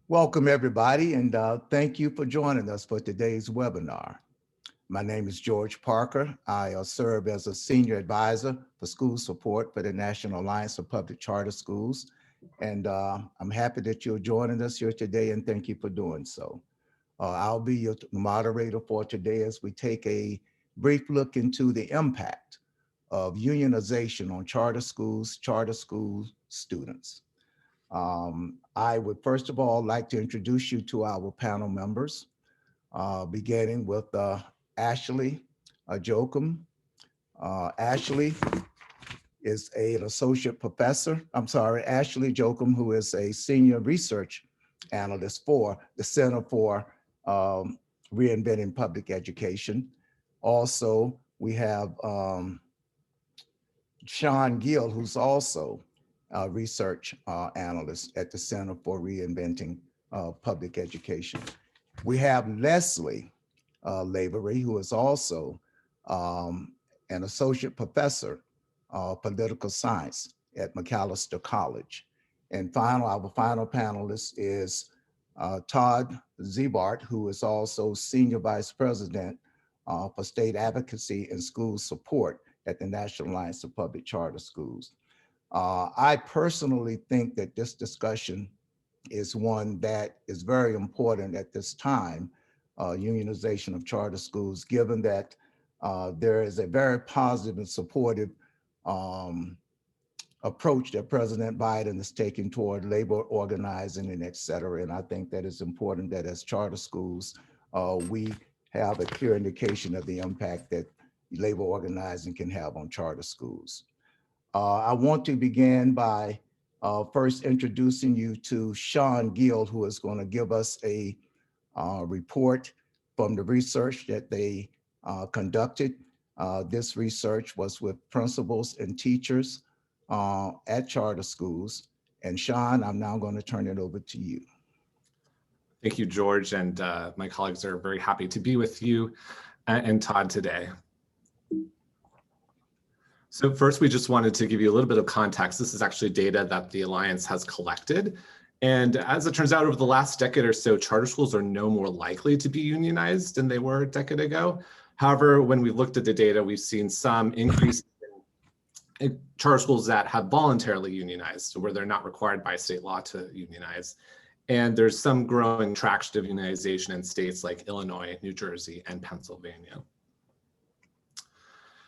Welcome, everybody, and thank you for joining us for today's webinar. My name is George Parker. I serve as a senior advisor for school support for the National Alliance of Public Charter Schools, and I'm happy that you're joining us here today, and thank you for doing so. I'll be your moderator for today as we take a brief look into the impact of unionization on charter school students. I would first of all like to introduce you to our panel members, beginning with Ashley Jokum. Ashley is an associate professor. Ashley Jokum, who is a senior research analyst for the Center for Reinventing Public Education. Also, we have Sean Gill, who's also research analyst at the Center for Reinventing Public Education. We have Leslie Lavery, who is also an associate professor of political science at Macalester College. And our final panelist is Todd Zebart, who is also senior vice president for state advocacy and school support at the National Alliance of Public Charter Schools. I personally think that this discussion is one that is very important at this time, unionization of charter schools, given that there is a very positive and supportive approach that President Biden is taking toward labor organizing and et cetera. And I think that it's important that as charter schools, we have a clear indication of the impact that labor organizing can have on charter schools. I want to begin by first introducing you to Sean Gill, who is going to give us a report from the research that they conducted. This research was with principals and teachers at charter schools. And Sean, I'm now going to turn it over to you. Thank you, George, and my colleagues are very happy to be with you and Todd today. So first, we just wanted to give you a little bit of context. This is actually data that the Alliance has collected. And as it turns out, over the last decade or so, charter schools are no more likely to be unionized than they were a decade ago. However, when we looked at the data, we've seen some increase in charter schools that have voluntarily unionized, where they're not required by state law to unionize. And there's some growing traction of unionization in states like Illinois, New Jersey, and Pennsylvania.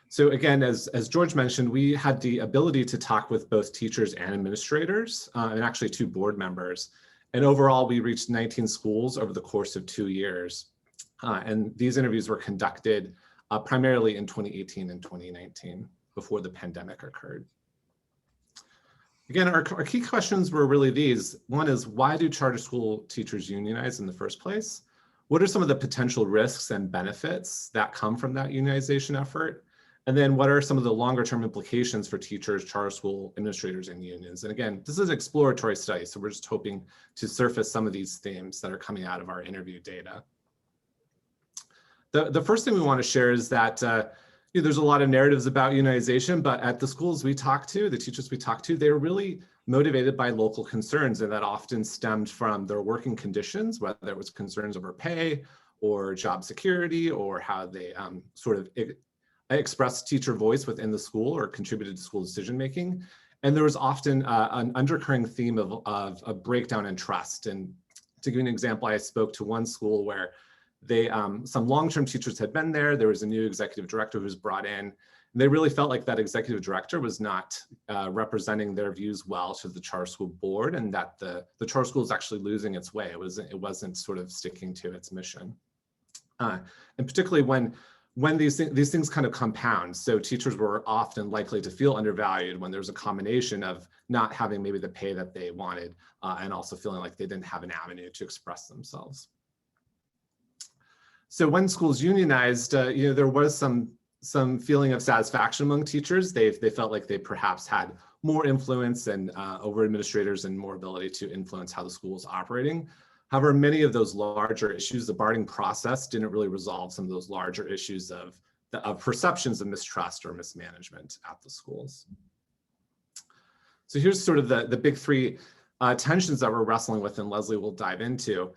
So again, as George mentioned, we had the ability to talk with both teachers and administrators, and actually 2 board members. And overall, we reached 19 schools over the course of 2 years. And these interviews were conducted primarily in 2018 and 2019, before the pandemic occurred. Again, our key questions were really these. One is, why do charter school teachers unionize in the first place? What are some of the potential risks and benefits that come from that unionization effort? And then what are some of the longer term implications for teachers, charter school administrators, and unions? And again, this is an exploratory study, so we're just hoping to surface some of these themes that are coming out of our interview data. The first thing we want to share is that there's a lot of narratives about unionization, but at the schools we talk to, the teachers we talk to, they're really motivated by local concerns, and that often stemmed from their working conditions, whether it was concerns over pay or job security, or how they sort of expressed teacher voice within the school or contributed to school decision-making. And there was often an undercurring theme of a breakdown in trust. And to give you an example, I spoke to one school where some long-term teachers had been there. There was a new executive director who was brought in. And they really felt like that executive director was not representing their views well to the charter school board, and that the charter school is actually losing its way. It wasn't sort of sticking to its mission. And particularly when these things kind of compound. So teachers were often likely to feel undervalued when there's a combination of not having maybe the pay that they wanted, and also feeling like they didn't have an avenue to express themselves. So when schools unionized, there was some feeling of satisfaction among teachers. They felt like they perhaps had more influence and over administrators and more ability to influence how the school was operating. However, many of those larger issues, the bargaining process didn't really resolve some of those larger issues of perceptions of mistrust or mismanagement at the schools. So here's sort of the big 3 tensions that we're wrestling with, and Leslie will dive into.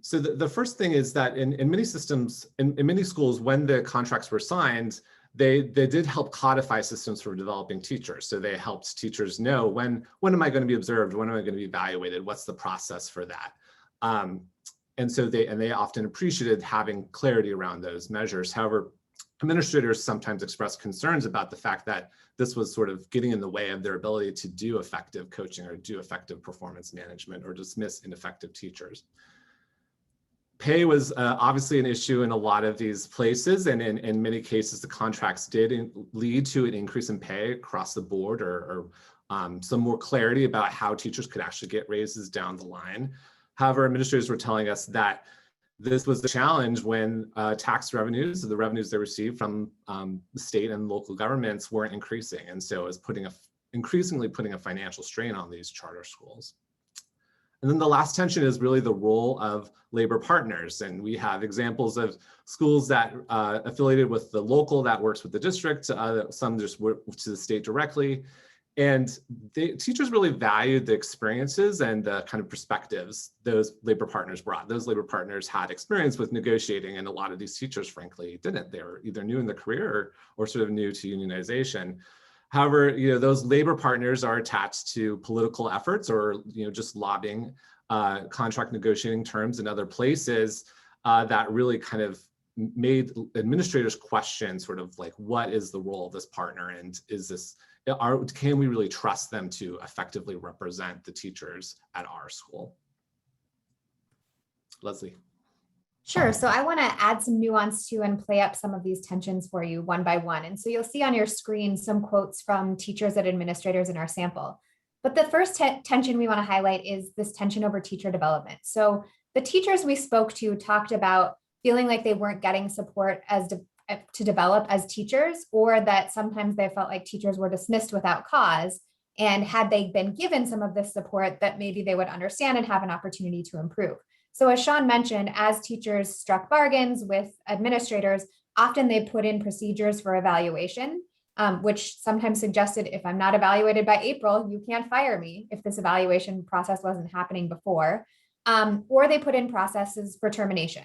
So the first thing is that in many systems, in many schools, when the contracts were signed, they did help codify systems for developing teachers. So they helped teachers know when am I going to be observed? When am I going to be evaluated? What's the process for that? And so they often appreciated having clarity around those measures. However, administrators sometimes express concerns about the fact that this was sort of getting in the way of their ability to do effective coaching or do effective performance management or dismiss ineffective teachers. Pay was obviously an issue in a lot of these places, and in many cases, the contracts did lead to an increase in pay across the board, or some more clarity about how teachers could actually get raises down the line. However, administrators were telling us that this was the challenge when tax revenues, the revenues they received from the state and local governments, weren't increasing, and so it was increasingly putting a financial strain on these charter schools. And then the last tension is really the role of labor partners. And we have examples of schools that affiliated with the local that works with the district, some just work to the state directly. And teachers really valued the experiences and the kind of perspectives those labor partners brought. Those labor partners had experience with negotiating, and a lot of these teachers, frankly, didn't. They were either new in the career or sort of new to unionization. However, those labor partners are attached to political efforts or just lobbying, contract negotiating terms in other places that really kind of made administrators question sort of like, what is the role of this partner, and can we really trust them to effectively represent the teachers at our school? Leslie. Sure. So I want to add some nuance to and play up some of these tensions for you one by one. And so you'll see on your screen some quotes from teachers and administrators in our sample. But the first tension we want to highlight is this tension over teacher development. So the teachers we spoke to talked about feeling like they weren't getting support to develop as teachers, or that sometimes they felt like teachers were dismissed without cause. And had they been given some of this support, that maybe they would understand and have an opportunity to improve. So as Sean mentioned, as teachers struck bargains with administrators, often they put in procedures for evaluation, which sometimes suggested if I'm not evaluated by April, you can't fire me if this evaluation process wasn't happening before, or they put in processes for termination.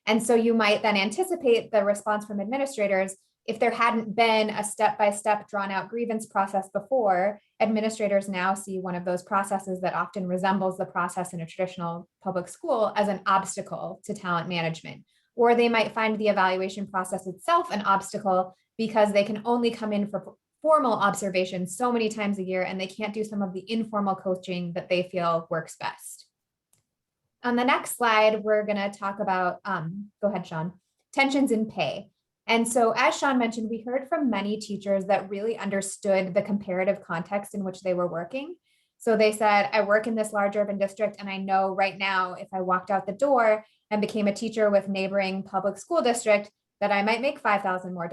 And so you might then anticipate the response from administrators. If there hadn't been a step-by-step drawn out grievance process before, administrators now see one of those processes that often resembles the process in a traditional public school as an obstacle to talent management. Or they might find the evaluation process itself an obstacle because they can only come in for formal observation so many times a year, and they can't do some of the informal coaching that they feel works best. On the next slide, we're going to talk about, go ahead, Sean, tensions in pay. And so as Sean mentioned, we heard from many teachers that really understood the comparative context in which they were working. So they said, I work in this large urban district, and I know right now if I walked out the door and became a teacher with neighboring public school district, that I might make $5,000 more,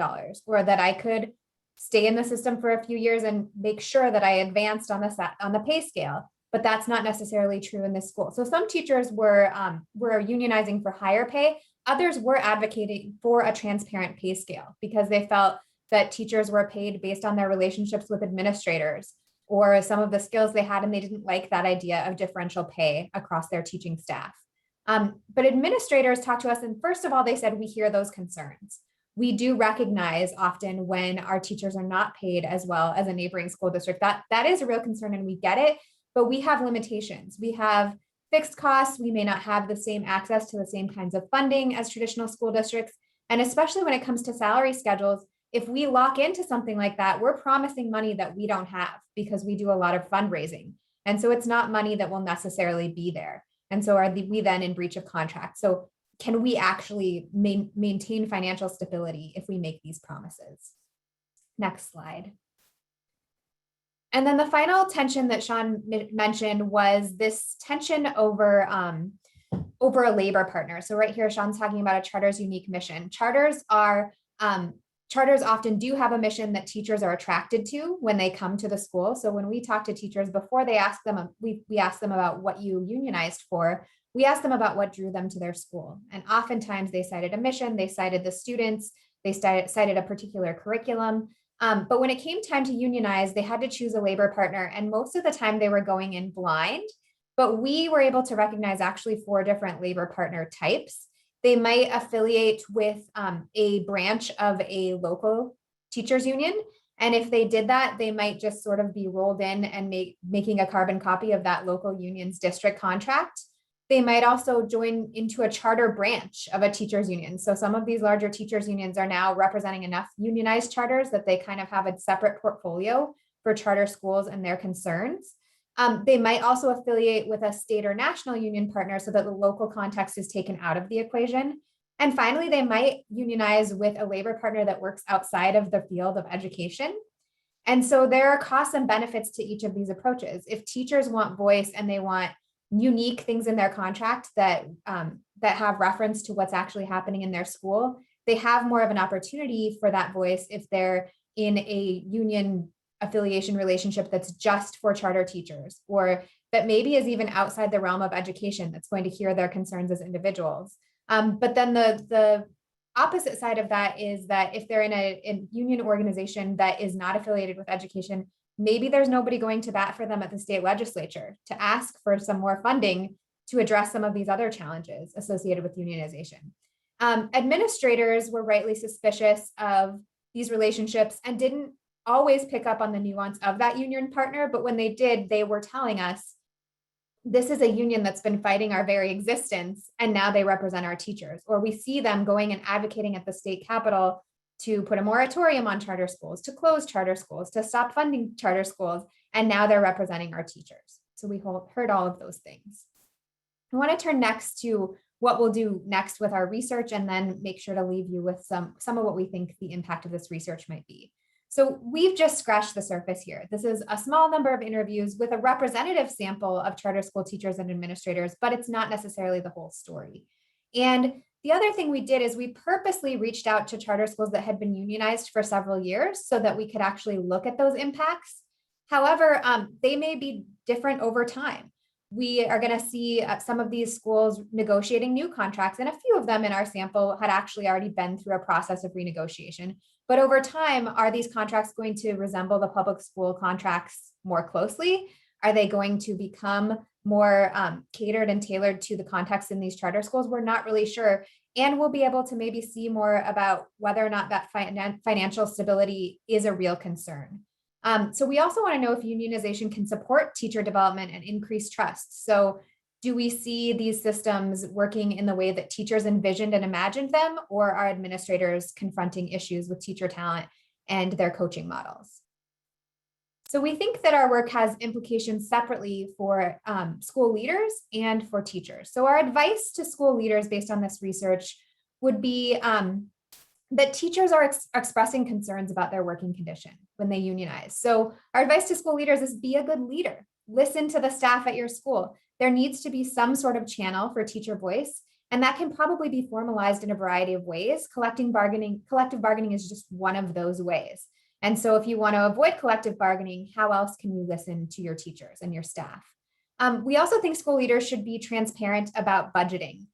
or that I could stay in the system for a few years and make sure that I advanced on the pay scale. But that's not necessarily true in this school. So some teachers were unionizing for higher pay. Others were advocating for a transparent pay scale because they felt that teachers were paid based on their relationships with administrators or some of the skills they had, and they didn't like that idea of differential pay across their teaching staff. But administrators talked to us, and first of all, they said, we hear those concerns. We do recognize often when our teachers are not paid as well as a neighboring school district. That is a real concern, and we get it, but we have limitations. We have fixed costs. We may not have the same access to the same kinds of funding as traditional school districts. And especially when it comes to salary schedules, if we lock into something like that, we're promising money that we don't have because we do a lot of fundraising. And so it's not money that will necessarily be there. And so are we then in breach of contract? So can we actually maintain financial stability if we make these promises? Next slide. And then the final tension that Sean mentioned was this tension over a labor partner. So right here, Sean's talking about a charter's unique mission. Charters often do have a mission that teachers are attracted to when they come to the school. So when we talk to teachers before they ask them, we ask them about what you unionized for. We asked them about what drew them to their school. And oftentimes they cited a mission, they cited the students, they cited a particular curriculum. But when it came time to unionize, they had to choose a labor partner. And most of the time they were going in blind. but we were able to recognize actually 4 different labor partner types. They might affiliate with a branch of a local teachers union. And if they did that, they might just sort of be rolled in and making a carbon copy of that local union's district contract. They might also join into a charter branch of a teachers union. So some of these larger teachers unions are now representing enough unionized charters that they kind of have a separate portfolio for charter schools and their concerns. They might also affiliate with a state or national union partner so that the local context is taken out of the equation. And finally, they might unionize with a labor partner that works outside of the field of education. And so there are costs and benefits to each of these approaches. If teachers want voice and they want unique things in their contract that have reference to what's actually happening in their school, they have more of an opportunity for that voice if they're in a union affiliation relationship that's just for charter teachers, or that maybe is even outside the realm of education that's going to hear their concerns as individuals. But then the opposite side of that is that if they're in a union organization that is not affiliated with education, maybe there's nobody going to bat for them at the state legislature to ask for some more funding to address some of these other challenges associated with unionization. Administrators were rightly suspicious of these relationships and didn't always pick up on the nuance of that union partner, but when they did, they were telling us, this is a union that's been fighting our very existence, and now they represent our teachers. Or we see them going and advocating at the state capitol to put a moratorium on charter schools, to close charter schools, to stop funding charter schools, and now they're representing our teachers. So we heard all of those things. I want to turn next to what we'll do next with our research, and then make sure to leave you with some of what we think the impact of this research might be. So we've just scratched the surface here. This is a small number of interviews with a representative sample of charter school teachers and administrators, but it's not necessarily the whole story. And the other thing we did is we purposely reached out to charter schools that had been unionized for several years so that we could actually look at those impacts. However, they may be different over time. We are going to see some of these schools negotiating new contracts, and a few of them in our sample had actually already been through a process of renegotiation. But over time, are these contracts going to resemble the public school contracts more closely? Are they going to become more catered and tailored to the context in these charter schools? We're not really sure. And we'll be able to maybe see more about whether or not that financial stability is a real concern. So we also want to know if unionization can support teacher development and increase trust. So do we see these systems working in the way that teachers envisioned and imagined them, or are administrators confronting issues with teacher talent and their coaching models? So we think that our work has implications separately for school leaders and for teachers. So our advice to school leaders based on this research would be that teachers are expressing concerns about their working condition when they unionize. So our advice to school leaders is be a good leader. Listen to the staff at your school. There needs to be some sort of channel for teacher voice, and that can probably be formalized in a variety of ways. Collective bargaining is just one of those ways. And so if you want to avoid collective bargaining, how else can you listen to your teachers and your staff? We also think school leaders should be transparent about budgeting.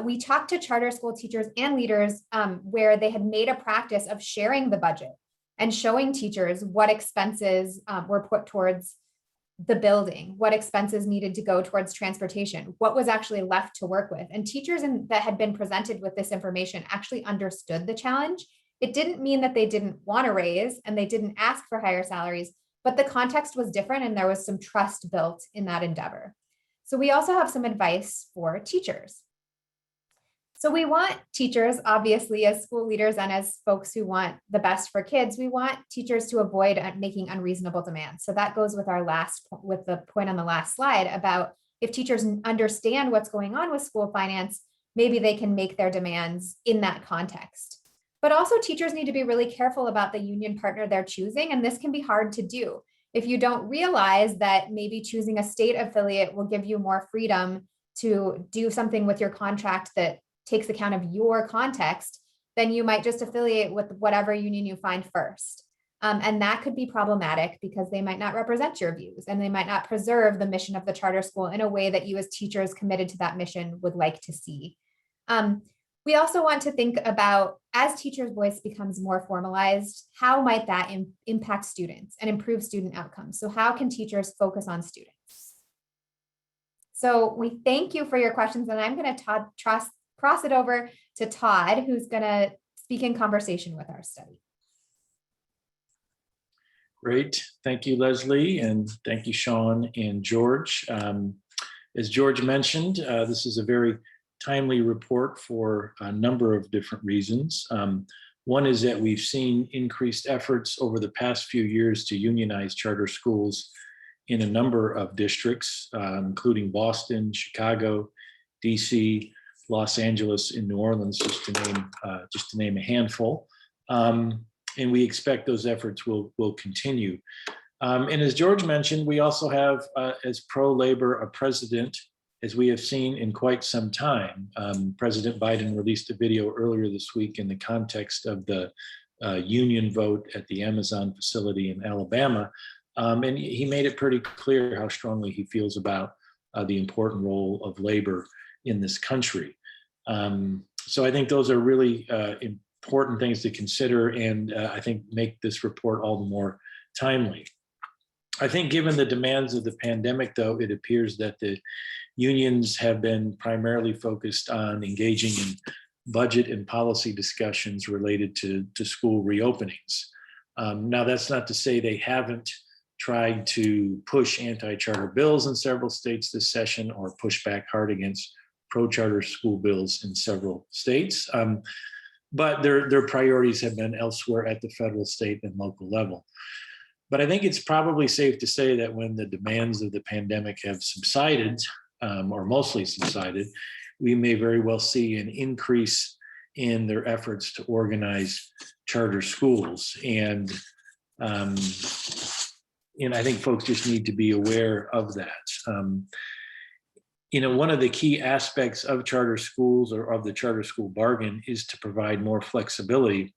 We talked to charter school teachers and leaders where they had made a practice of sharing the budget and showing teachers what expenses were put towards the building, what expenses needed to go towards transportation, what was actually left to work with. And teachers that had been presented with this information actually understood the challenge. It didn't mean that they didn't want to raise and they didn't ask for higher salaries, but the context was different and there was some trust built in that endeavor. So we also have some advice for teachers. So we want teachers, obviously, as school leaders and as folks who want the best for kids, we want teachers to avoid making unreasonable demands. So that goes with the point on the last slide about if teachers understand what's going on with school finance, maybe they can make their demands in that context. But also teachers need to be really careful about the union partner they're choosing, and this can be hard to do. If you don't realize that maybe choosing a state affiliate will give you more freedom to do something with your contract that takes account of your context, then you might just affiliate with whatever union you find first. And that could be problematic because they might not represent your views and they might not preserve the mission of the charter school in a way that you as teachers committed to that mission would like to see. We also want to think about, as teachers' voice becomes more formalized, how might that impact students and improve student outcomes? So how can teachers focus on students? So we thank you for your questions, and I'm going to cross it over to Todd, who's going to speak in conversation with our study. Great. Thank you, Leslie, and thank you, Sean and George. As George mentioned, this is a very timely report for a number of different reasons. One is that we've seen increased efforts over the past few years to unionize charter schools in a number of districts, including Boston, Chicago, DC, Los Angeles, and New Orleans, just to name a handful. And we expect those efforts will continue. And as George mentioned, we also have, as pro-labor, a president, as we have seen in quite some time. President Biden released a video earlier this week in the context of the union vote at the Amazon facility in Alabama. And he made it pretty clear how strongly he feels about the important role of labor in this country. So I think those are really important things to consider, and I think make this report all the more timely. I think given the demands of the pandemic, though, it appears that the unions have been primarily focused on engaging in budget and policy discussions related to school reopenings. Now, that's not to say they haven't tried to push anti-charter bills in several states this session or push back hard against pro-charter school bills in several states. But their priorities have been elsewhere at the federal, state, and local level. But I think it's probably safe to say that when the demands of the pandemic have subsided, or mostly subsided, we may very well see an increase in their efforts to organize charter schools. And I think folks just need to be aware of that. One of the key aspects of charter schools or of the charter school bargain is to provide more flexibility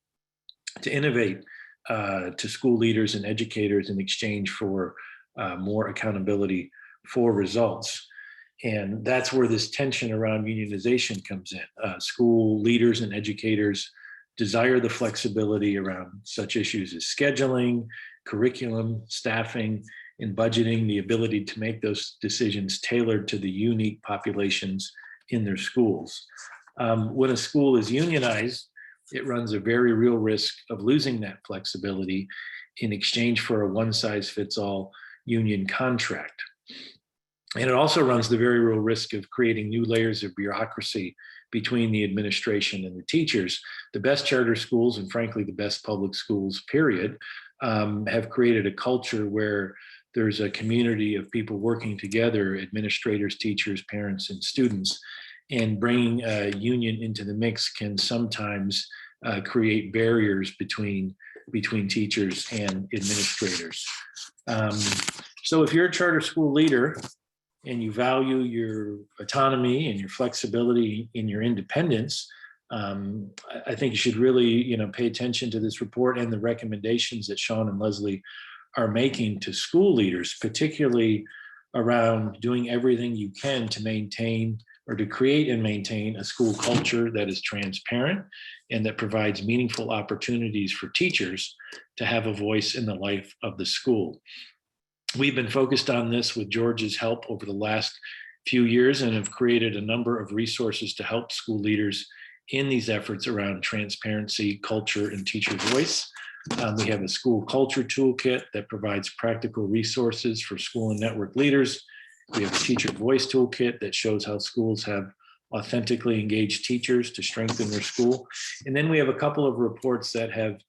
to innovate to school leaders and educators in exchange for more accountability for results. And that's where this tension around unionization comes in. School leaders and educators desire the flexibility around such issues as scheduling, curriculum, staffing, and budgeting, the ability to make those decisions tailored to the unique populations in their schools. When a school is unionized, it runs a very real risk of losing that flexibility in exchange for a one-size-fits-all union contract. And it also runs the very real risk of creating new layers of bureaucracy between the administration and the teachers. The best charter schools, and frankly, the best public schools, period, have created a culture where there's a community of people working together, administrators, teachers, parents, and students. And bringing a union into the mix can sometimes create barriers between teachers and administrators. So if you're a charter school leader and you value your autonomy and your flexibility and your independence, I think you should really, pay attention to this report and the recommendations that Sean and Leslie are making to school leaders, particularly around doing everything you can to maintain or to create and maintain a school culture that is transparent and that provides meaningful opportunities for teachers to have a voice in the life of the school. We've been focused on this with George's help over the last few years and have created a number of resources to help school leaders in these efforts around transparency, culture, and teacher voice. We have a school culture toolkit that provides practical resources for school and network leaders. We have a teacher voice toolkit that shows how schools have authentically engaged teachers to strengthen their school. And then we have a couple of reports that have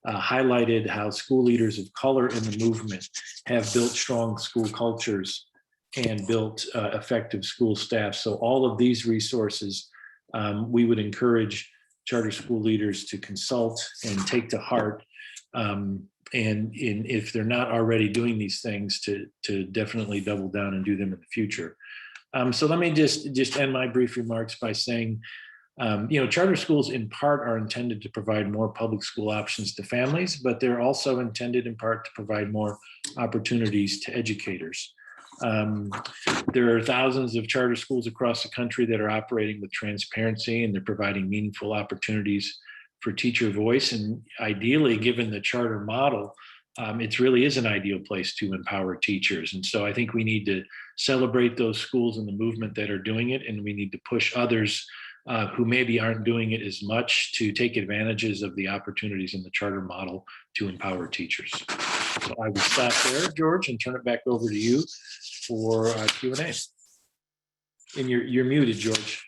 highlighted how school leaders of color in the movement have built strong school cultures and built effective school staff. So all of these resources, we would encourage charter school leaders to consult and take to heart. And if they're not already doing these things, to definitely double down and do them in the future. So let me just end my brief remarks by saying, charter schools in part are intended to provide more public school options to families, but they're also intended in part to provide more opportunities to educators. There are thousands of charter schools across the country that are operating with transparency, and they're providing meaningful opportunities for teacher voice. And ideally, given the charter model, it really is an ideal place to empower teachers. And so I think we need to celebrate those schools and the movement that are doing it, and we need to push others who maybe aren't doing it as much to take advantages of the opportunities in the charter model to empower teachers. So I will stop there, George, and turn it back over to you for Q&A. And you're muted, George.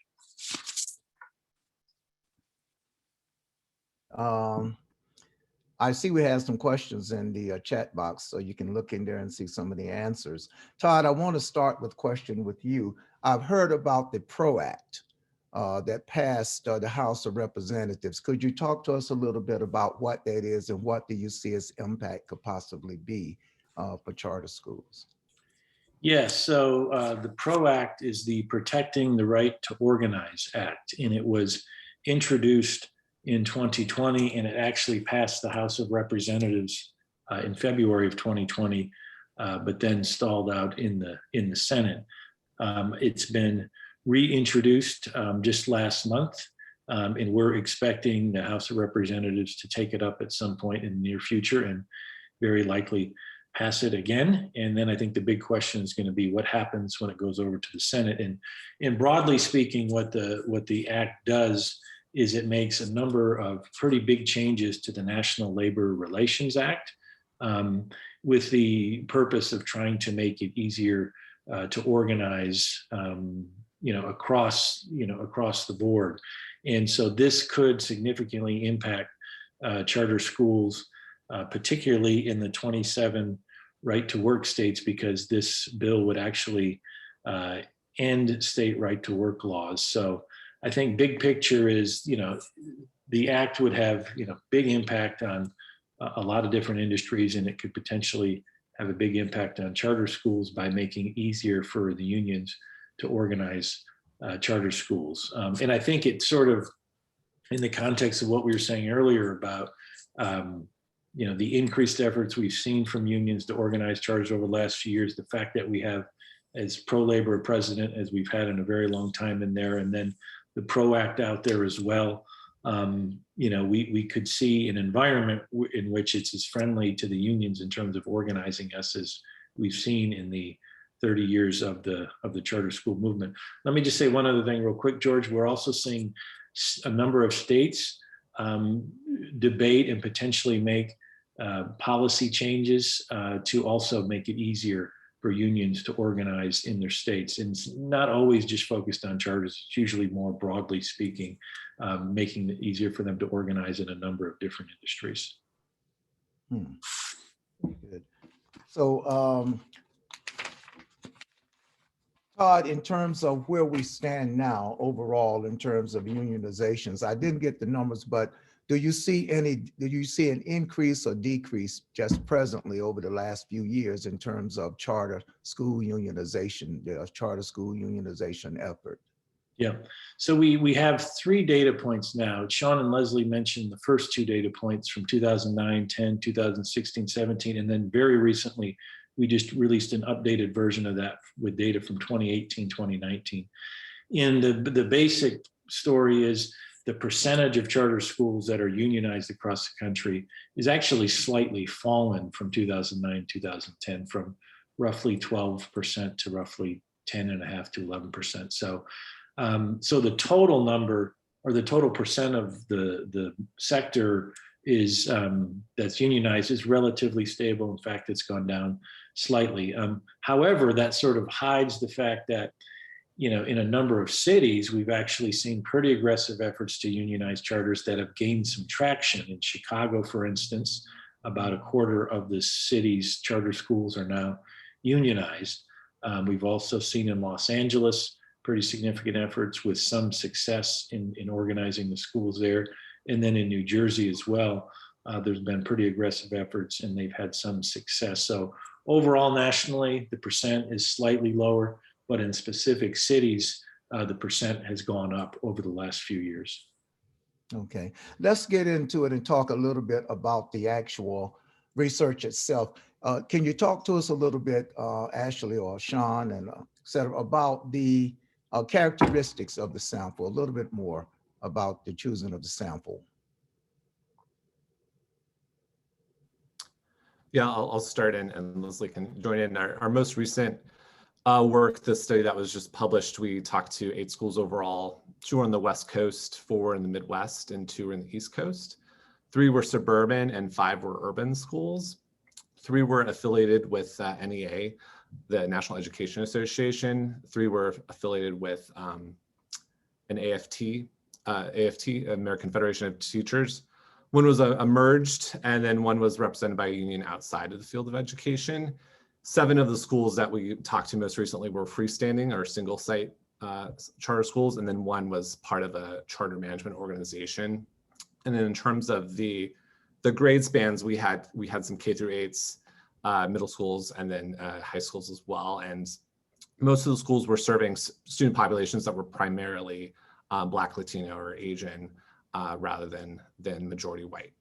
I see we have some questions in the chat box, so you can look in there and see some of the answers. Todd, I want to start with a question with you. I've heard about the PRO Act that passed the House of Representatives. Could you talk to us a little bit about what that is and what do you see its impact could possibly be for charter schools? Yes, so the PRO Act is the Protecting the Right to Organize Act, and it was introduced in 2020, and it actually passed the House of Representatives in February of 2020, but then stalled out in the Senate. It's been reintroduced just last month, and we're expecting the House of Representatives to take it up at some point in the near future and very likely pass it again. And then I think the big question is going to be what happens when it goes over to the Senate. And broadly speaking, what the act does is it makes a number of pretty big changes to the National Labor Relations Act with the purpose of trying to make it easier to organize across the board. And so this could significantly impact charter schools, particularly in the 27 right to work states, because this bill would actually end state right to work laws. So I think big picture is, the act would have, big impact on a lot of different industries, and it could potentially have a big impact on charter schools by making it easier for the unions to organize charter schools. And I think it's sort of in the context of what we were saying earlier about, the increased efforts we've seen from unions to organize charters over the last few years, the fact that we have as pro-labor president as we've had in a very long time in there, and then the PRO Act out there as well. We could see an environment in which it's as friendly to the unions in terms of organizing us as we've seen in the 30 years of the charter school movement. Let me just say one other thing real quick, George. We're also seeing a number of states debate and potentially make policy changes to also make it easier for unions to organize in their states. And it's not always just focused on charters, it's usually more broadly speaking, making it easier for them to organize in a number of different industries. Good. So, Todd, in terms of where we stand now overall in terms of unionizations, I didn't get the numbers, but did you see an increase or decrease just presently over the last few years in terms of charter school unionization, the charter school unionization effort? Yeah, so we have 3 data points now. Sean and Leslie mentioned the first 2 data points from 2009, 10, 2016, 17, and then very recently, we just released an updated version of that with data from 2018, 2019. And the basic story is the percentage of charter schools that are unionized across the country is actually slightly fallen from 2009, 2010, from roughly 12% to roughly 10.5 to 11%. So the total number, or the total percent of the sector is that's unionized is relatively stable. In fact, it's gone down slightly. However, that sort of hides the fact that, in a number of cities, we've actually seen pretty aggressive efforts to unionize charters that have gained some traction. In Chicago, for instance, about a quarter of the city's charter schools are now unionized. We've also seen in Los Angeles pretty significant efforts with some success in organizing the schools there. And then in New Jersey as well, there's been pretty aggressive efforts and they've had some success. So overall, nationally, the percent is slightly lower, but in specific cities, the percent has gone up over the last few years. Okay, let's get into it and talk a little bit about the actual research itself. Can you talk to us a little bit, Ashley or Sean, and et cetera, about the characteristics of the sample, a little bit more about the choosing of the sample? Yeah, I'll start and Leslie can join in. Our most recent work, the study that was just published, we talked to 8 schools overall. 2 were on the West Coast, 4 were in the Midwest, and 2 were in the East Coast. 3 were suburban and 5 were urban schools. 3 were affiliated with NEA, the National Education Association. 3 were affiliated with an AFT, American Federation of Teachers. 1 was a merged, and then 1 was represented by a union outside of the field of education. 7 of the schools that we talked to most recently were freestanding or single site charter schools, and then 1 was part of a charter management organization. And then in terms of the grade spans, we had some K through 8s, middle schools, and then high schools as well. And most of the schools were serving student populations that were primarily Black, Latino, or Asian, rather than majority white.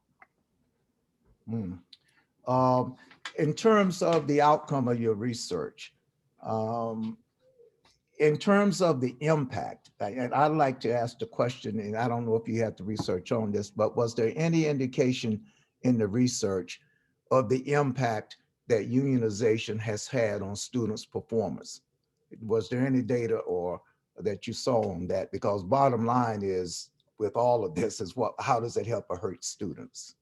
In terms of the outcome of your research, in terms of the impact, and I'd like to ask the question, and I don't know if you had the research on this, but was there any indication in the research of the impact that unionization has had on students' performance? Was there any data or that you saw on that? Because bottom line is, with all of this, is how does it help or hurt students?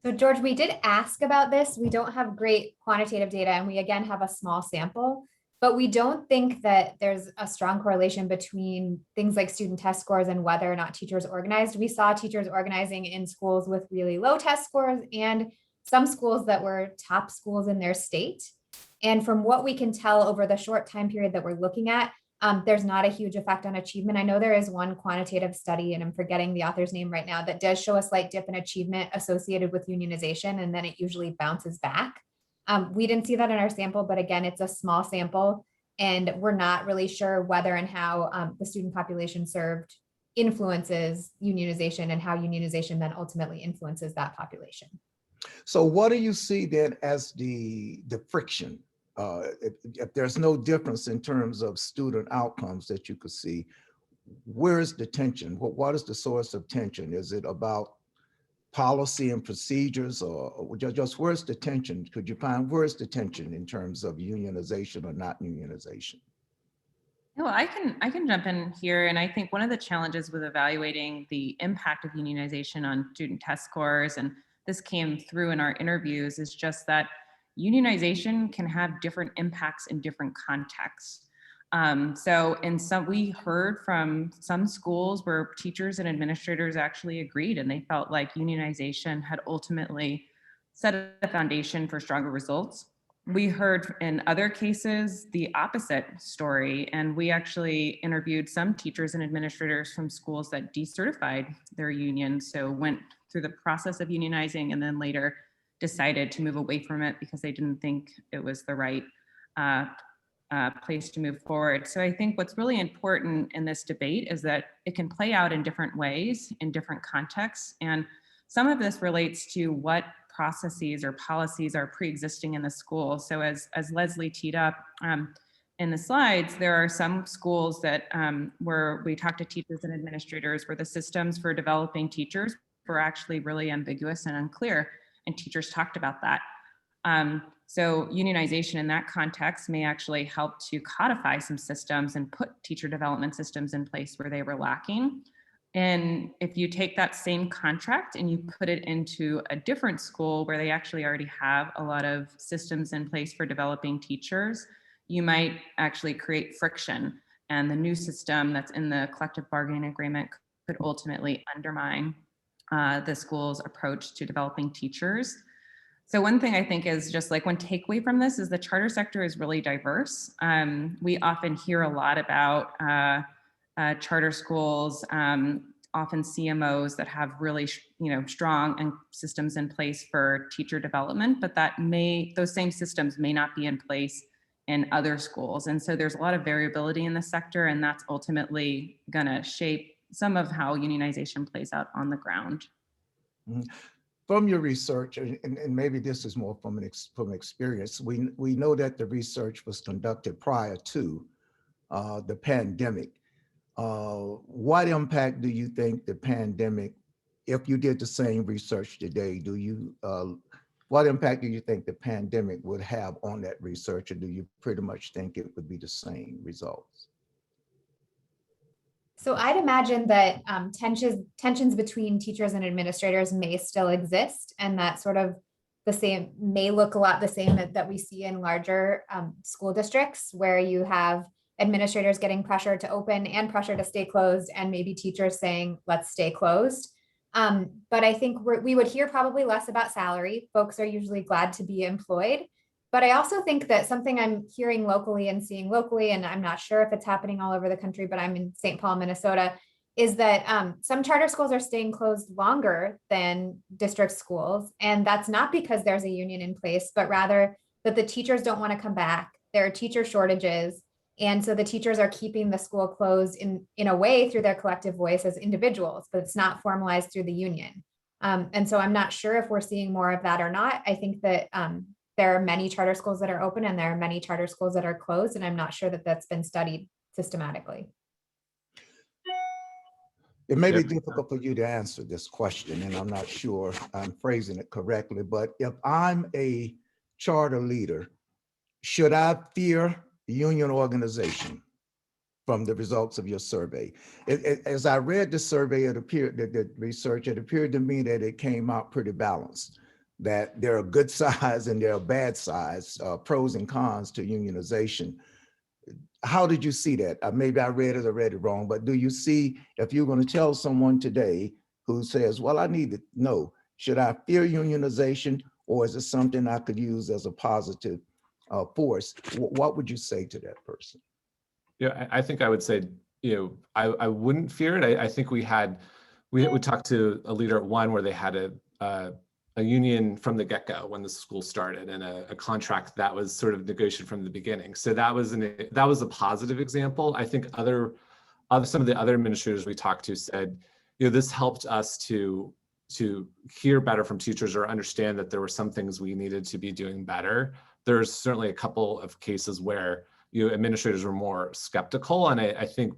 So George, we did ask about this. We don't have great quantitative data, and we again have a small sample, but we don't think that there's a strong correlation between things like student test scores and whether or not teachers organized. We saw teachers organizing in schools with really low test scores and some schools that were top schools in their state. And from what we can tell over the short time period that we're looking at, there's not a huge effect on achievement. I know there is one quantitative study, and I'm forgetting the author's name right now, that does show a slight dip in achievement associated with unionization, and then it usually bounces back. We didn't see that in our sample, but again, it's a small sample, and we're not really sure whether and how the student population served influences unionization and how unionization then ultimately influences that population. So what do you see then as the friction? If there's no difference in terms of student outcomes that you could see, where is the tension? What is the source of tension? Is it about policy and procedures, or just where's the tension? Could you find where's the tension in terms of unionization or not unionization? No, I can jump in here. And I think one of the challenges with evaluating the impact of unionization on student test scores, and this came through in our interviews, is just that unionization can have different impacts in different contexts. So we heard from some schools where teachers and administrators actually agreed, and they felt like unionization had ultimately set a foundation for stronger results. We heard in other cases the opposite story, and we actually interviewed some teachers and administrators from schools that decertified their union, so went through the process of unionizing and then later decided to move away from it because they didn't think it was the right place to move forward. So I think what's really important in this debate is that it can play out in different ways, in different contexts. And some of this relates to what processes or policies are pre-existing in the school. So as Leslie teed up in the slides, there are some schools that where we talked to teachers and administrators where the systems for developing teachers were actually really ambiguous and unclear, and teachers talked about that. So unionization in that context may actually help to codify some systems and put teacher development systems in place where they were lacking. And if you take that same contract and you put it into a different school where they actually already have a lot of systems in place for developing teachers, you might actually create friction. And the new system that's in the collective bargaining agreement could ultimately undermine the school's approach to developing teachers. So one thing I think is just like one takeaway from this is the charter sector is really diverse. We often hear a lot about charter schools, often CMOs that have really strong systems in place for teacher development, but those same systems may not be in place in other schools. And so there's a lot of variability in the sector, and that's ultimately gonna shape some of how unionization plays out on the ground. Mm-hmm. From your research, and maybe this is more from experience, we know that the research was conducted prior to the pandemic. What impact do you think the pandemic, if you did the same research today, do you what impact do you think the pandemic would have on that research, or do you pretty much think it would be the same results? So I'd imagine that tensions between teachers and administrators may still exist, and that sort of the same may look a lot the same that we see in larger school districts, where you have administrators getting pressure to open and pressure to stay closed, and maybe teachers saying, let's stay closed. But I think we would hear probably less about salary. Folks are usually glad to be employed. But I also think that something I'm hearing locally and seeing locally, and I'm not sure if it's happening all over the country, but I'm in St. Paul, Minnesota, is that some charter schools are staying closed longer than district schools. And that's not because there's a union in place, but rather that the teachers don't want to come back. There are teacher shortages. And so the teachers are keeping the school closed in a way through their collective voice as individuals, but it's not formalized through the union. And so I'm not sure if we're seeing more of that or not. I think that there are many charter schools that are open and there are many charter schools that are closed, and I'm not sure that that's been studied systematically. It may be difficult for you to answer this question, and I'm not sure I'm phrasing it correctly, but if I'm a charter leader, should I fear union organization from the results of your survey? As I read the survey, it appeared that the research, it appeared to me that it came out pretty balanced, that there are good sides and there are bad sides, pros and cons to unionization. How did you see that? Maybe I read it wrong, but do you see, if you're going to tell someone today who says, well, I need to know, should I fear unionization, or is it something I could use as a positive force? What would you say to that person? Yeah, I think I would say, I wouldn't fear it. I think we talked to a leader at one where they had a union from the get-go when the school started, and a contract that was sort of negotiated from the beginning. So that was a positive example. I think some of the other administrators we talked to said, this helped us to hear better from teachers or understand that there were some things we needed to be doing better. There's certainly a couple of cases where administrators were more skeptical, and I think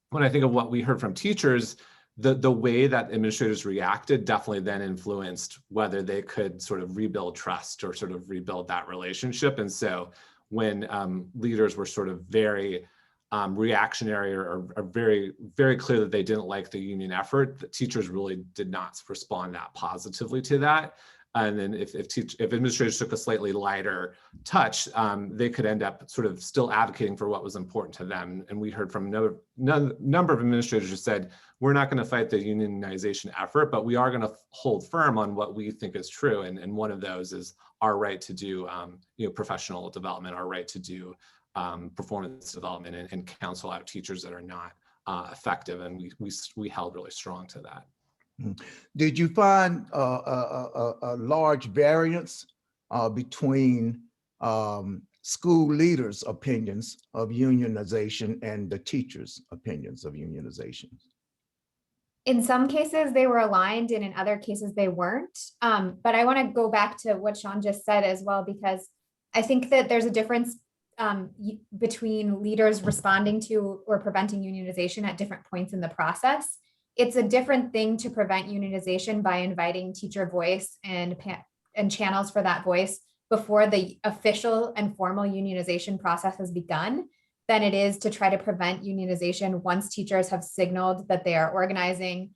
when I think of what we heard from teachers, the way that administrators reacted definitely then influenced whether they could sort of rebuild trust or sort of rebuild that relationship. And so when leaders were sort of very reactionary or very, very clear that they didn't like the union effort, the teachers really did not respond that positively to that. And then if administrators took a slightly lighter touch, they could end up sort of still advocating for what was important to them. And we heard from a number of administrators who said, we're not going to fight the unionization effort, but we are going to hold firm on what we think is true. And one of those is our right to do professional development, our right to do performance development, and counsel out teachers that are not effective. And we held really strong to that. Did you find a large variance between school leaders' opinions of unionization and the teachers' opinions of unionization? In some cases, they were aligned, and in other cases, they weren't. But I want to go back to what Sean just said as well, because I think that there's a difference between leaders responding to or preventing unionization at different points in the process. It's a different thing to prevent unionization by inviting teacher voice and channels for that voice before the official and formal unionization process has begun than it is to try to prevent unionization once teachers have signaled that they are organizing,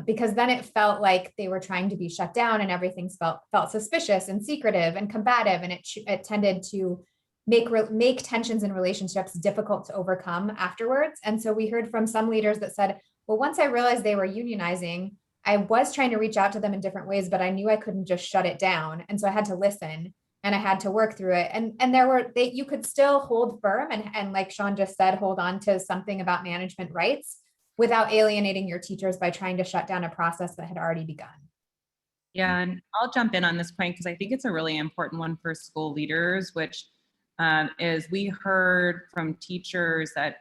because then it felt like they were trying to be shut down and everything felt suspicious and secretive and combative, and it tended to make tensions in relationships difficult to overcome afterwards. And so we heard from some leaders that said, well, once I realized they were unionizing, I was trying to reach out to them in different ways, but I knew I couldn't just shut it down. And so I had to listen and I had to work through it. And you could still hold firm and like Sean just said, hold on to something about management rights without alienating your teachers by trying to shut down a process that had already begun. Yeah, and I'll jump in on this point because I think it's a really important one for school leaders, which is we heard from teachers that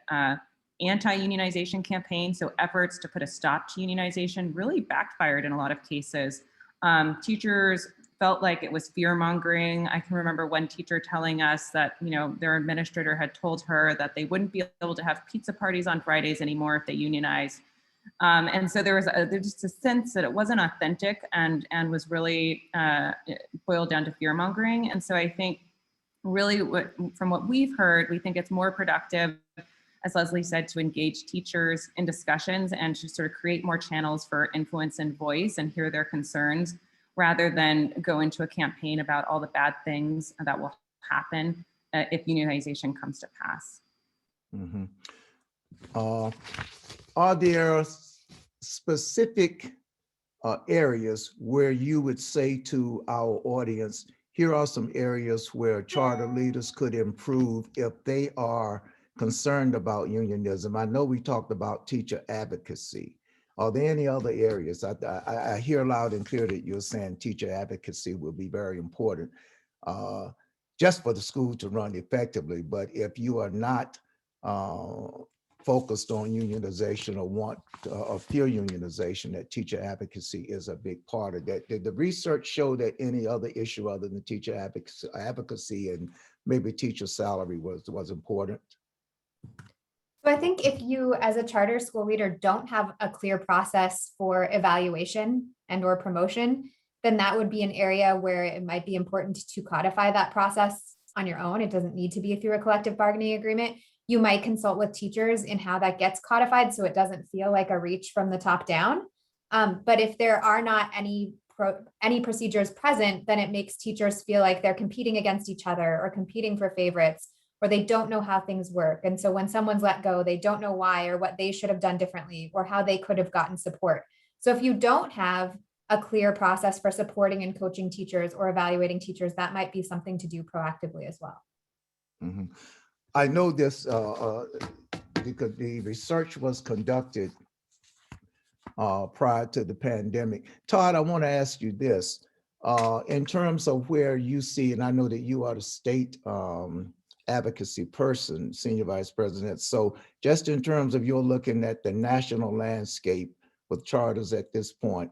anti-unionization campaigns, so efforts to put a stop to unionization, really backfired in a lot of cases. Teachers felt like it was fear-mongering. I can remember one teacher telling us that their administrator had told her that they wouldn't be able to have pizza parties on Fridays anymore if they unionized. And so there's just a sense that it wasn't authentic and was really boiled down to fear mongering. And so I think really from what we've heard, we think it's more productive, as Leslie said, to engage teachers in discussions and to sort of create more channels for influence and voice and hear their concerns, rather than go into a campaign about all the bad things that will happen if unionization comes to pass. Mhm. Are there specific areas where you would say to our audience, here are some areas where charter leaders could improve if they are concerned about unionism? I know we talked about teacher advocacy. Are there any other areas? I hear loud and clear that you're saying teacher advocacy will be very important just for the school to run effectively. But if you are not focused on unionization or want or fear unionization, that teacher advocacy is a big part of that. Did the research show that any other issue other than teacher advocacy and maybe teacher salary was important? So I think if you, as a charter school leader, don't have a clear process for evaluation and or promotion, then that would be an area where it might be important to codify that process on your own. It doesn't need to be through a collective bargaining agreement. You might consult with teachers in how that gets codified so it doesn't feel like a reach from the top down. But if there are not any procedures present, then it makes teachers feel like they're competing against each other or competing for favorites, or they don't know how things work. And so when someone's let go, they don't know why or what they should have done differently or how they could have gotten support. So if you don't have a clear process for supporting and coaching teachers or evaluating teachers, that might be something to do proactively as well. Mm-hmm. I know this because the research was conducted prior to the pandemic. Todd, I want to ask you this. In terms of where you see, and I know that you are the state advocacy person, senior vice president. So just in terms of you're looking at the national landscape with charters at this point,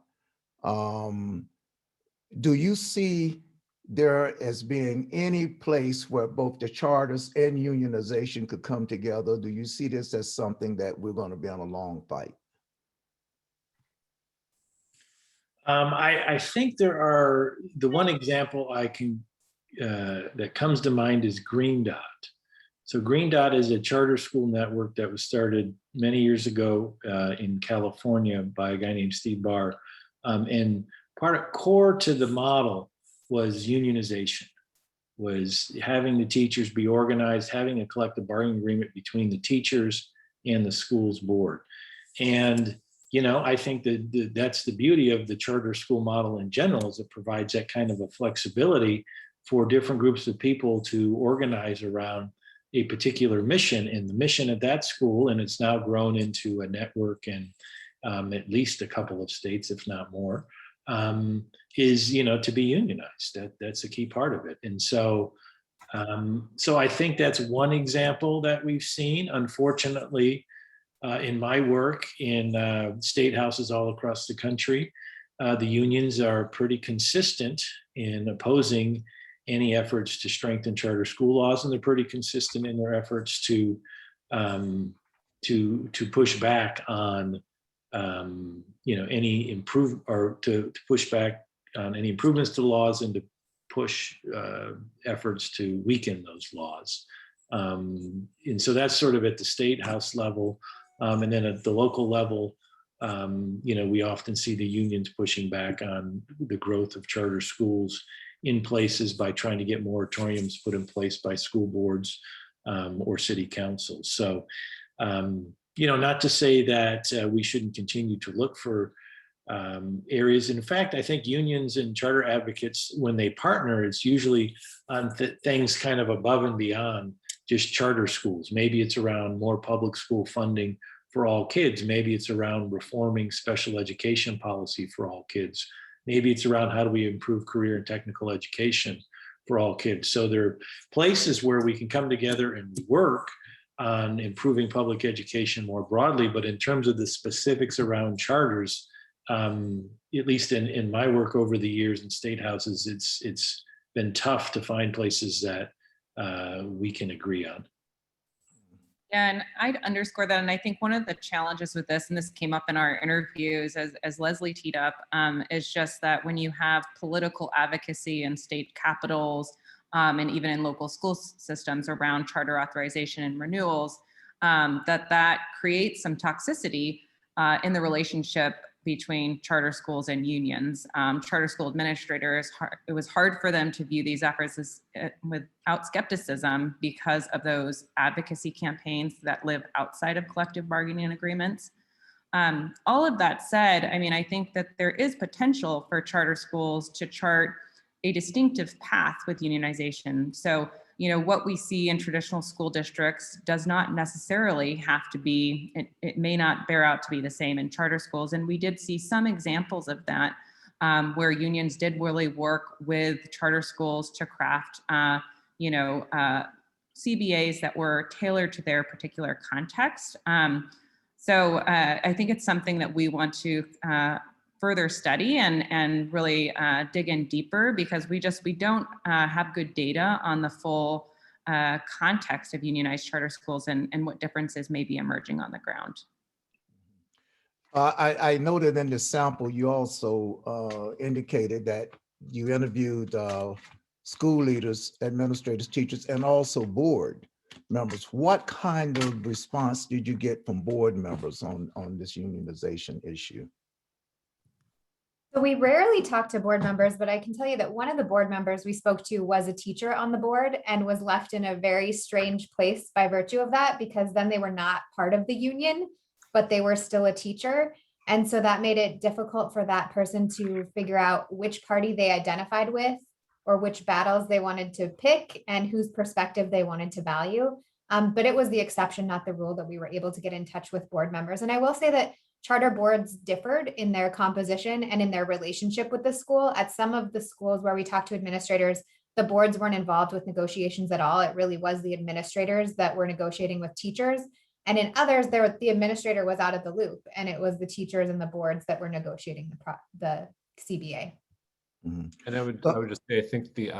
do you see there as being any place where both the charters and unionization could come together? Do you see this as something that we're going to be on a long fight? I think there are, the one example I can, that comes to mind is Green Dot. So Green Dot is a charter school network that was started many years ago in California by a guy named Steve Barr. And core to the model was unionization, was having the teachers be organized, having a collective bargaining agreement between the teachers and the school's board. And, you know, I think that that's the beauty of the charter school model in general, is it provides that kind of a flexibility for different groups of people to organize around a particular mission. And the mission at that school, and it's now grown into a network in at least a couple of states, if not more, is, you know, to be unionized. That's a key part of it. And so, so I think that's one example that we've seen. Unfortunately, in my work in state houses all across the country, the unions are pretty consistent in opposing any efforts to strengthen charter school laws, and they're pretty consistent in their efforts to push back on you know, any improve, or to push back on any improvements to the laws, and to push efforts to weaken those laws. And so that's sort of at the state house level. And then at the local level, you know, we often see the unions pushing back on the growth of charter schools in places by trying to get moratoriums put in place by school boards or city councils. So, you know, not to say that we shouldn't continue to look for areas. In fact, I think unions and charter advocates, when they partner, it's usually on things kind of above and beyond just charter schools. Maybe it's around more public school funding for all kids. Maybe it's around reforming special education policy for all kids. Maybe it's around how do we improve career and technical education for all kids. So there are places where we can come together and work on improving public education more broadly. But in terms of the specifics around charters, at least in my work over the years in state houses, it's been tough to find places that we can agree on. Yeah, and I'd underscore that. And I think one of the challenges with this, and this came up in our interviews as Leslie teed up, is just that when you have political advocacy in state capitals and even in local school systems around charter authorization and renewals, that creates some toxicity in the relationship between charter schools and unions. Charter school administrators, it was hard for them to view these efforts as, without skepticism because of those advocacy campaigns that live outside of collective bargaining agreements. All of that said, I mean, I think that there is potential for charter schools to chart a distinctive path with unionization. So, you know, what we see in traditional school districts does not necessarily have to be, it may not bear out to be the same in charter schools. And we did see some examples of that where unions did really work with charter schools to craft, CBAs that were tailored to their particular context. So I think it's something that we want to further study and really dig in deeper, because we don't have good data on the full context of unionized charter schools and what differences may be emerging on the ground. I noted in the sample, you also indicated that you interviewed school leaders, administrators, teachers, and also board members. What kind of response did you get from board members on this unionization issue? So we rarely talk to board members, but I can tell you that one of the board members we spoke to was a teacher on the board and was left in a very strange place by virtue of that, because then they were not part of the union, but they were still a teacher. And so that made it difficult for that person to figure out which party they identified with or which battles they wanted to pick and whose perspective they wanted to value. But it was the exception, not the rule, that we were able to get in touch with board members. And I will say that charter boards differed in their composition and in their relationship with the school. At some of the schools where we talked to administrators, the boards weren't involved with negotiations at all. It really was the administrators that were negotiating with teachers. And in others, the administrator was out of the loop, and it was the teachers and the boards that were negotiating the CBA. Mm-hmm. And I would just say, I think the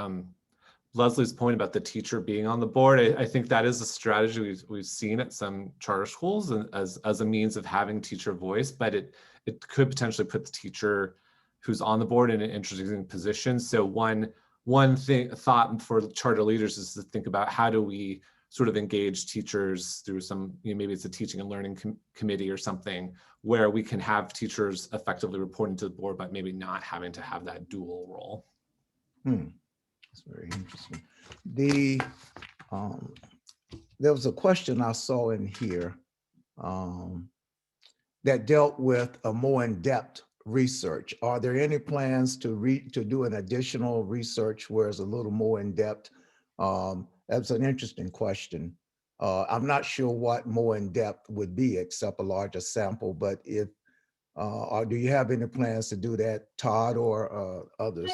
Leslie's point about the teacher being on the board, I think that is a strategy we've seen at some charter schools and as a means of having teacher voice, but it could potentially put the teacher who's on the board in an interesting position. So one thought for charter leaders is to think about, how do we sort of engage teachers through some, maybe it's a teaching and learning committee or something, where we can have teachers effectively reporting to the board, but maybe not having to have that dual role. That's very interesting. There was a question I saw in here that dealt with a more in-depth research. Are there any plans to do an additional research where it's a little more in-depth? That's an interesting question. I'm not sure what more in-depth would be except a larger sample, but or do you have any plans to do that, Todd, or others?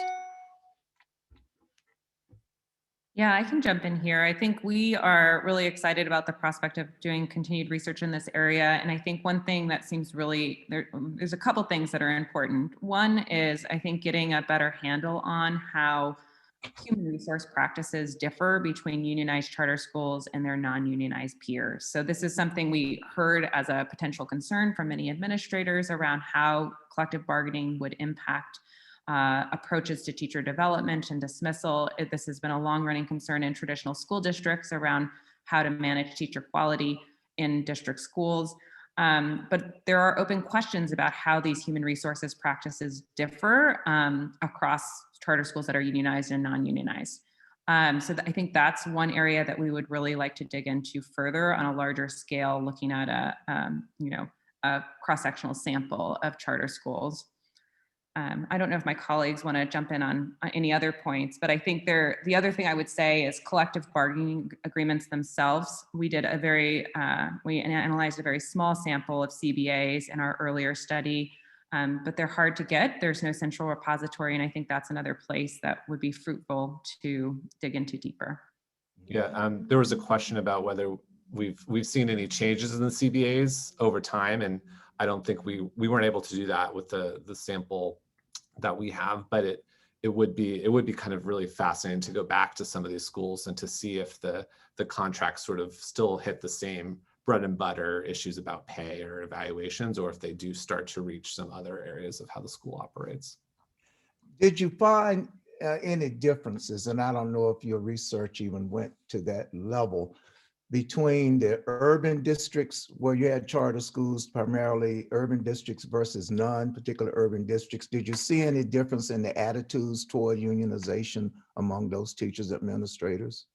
Yeah, I can jump in here. I think we are really excited about the prospect of doing continued research in this area. And I think one thing that seems really, there's a couple things that are important. One is, I think, getting a better handle on how human resource practices differ between unionized charter schools and their non-unionized peers. So this is something we heard as a potential concern from many administrators around how collective bargaining would impact approaches to teacher development and dismissal. This has been a long-running concern in traditional school districts around how to manage teacher quality in district schools. But there are open questions about how these human resources practices differ across charter schools that are unionized and non-unionized. So I think that's one area that we would really like to dig into further on a larger scale, looking at a cross-sectional sample of charter schools. I don't know if my colleagues want to jump in on any other points, but I think the other thing I would say is collective bargaining agreements themselves. We did we analyzed a very small sample of CBAs in our earlier study, but they're hard to get. There's no central repository, and I think that's another place that would be fruitful to dig into deeper. Yeah, there was a question about whether we've seen any changes in the CBAs over time, and I don't think we weren't able to do that with the sample that we have, but it would be kind of really fascinating to go back to some of these schools and to see if the contracts sort of still hit the same bread and butter issues about pay or evaluations, or if they do start to reach some other areas of how the school operates. Did you find any differences, and I don't know if your research even went to that level, between the urban districts where you had charter schools, primarily urban districts versus non-particular urban districts? Did you see any difference in the attitudes toward unionization among those teachers, administrators?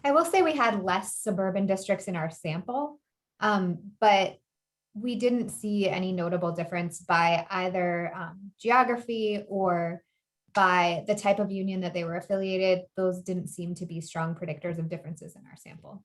I will say we had less suburban districts in our sample, but we didn't see any notable difference by either geography or by the type of union that they were affiliated. Those didn't seem to be strong predictors of differences in our sample.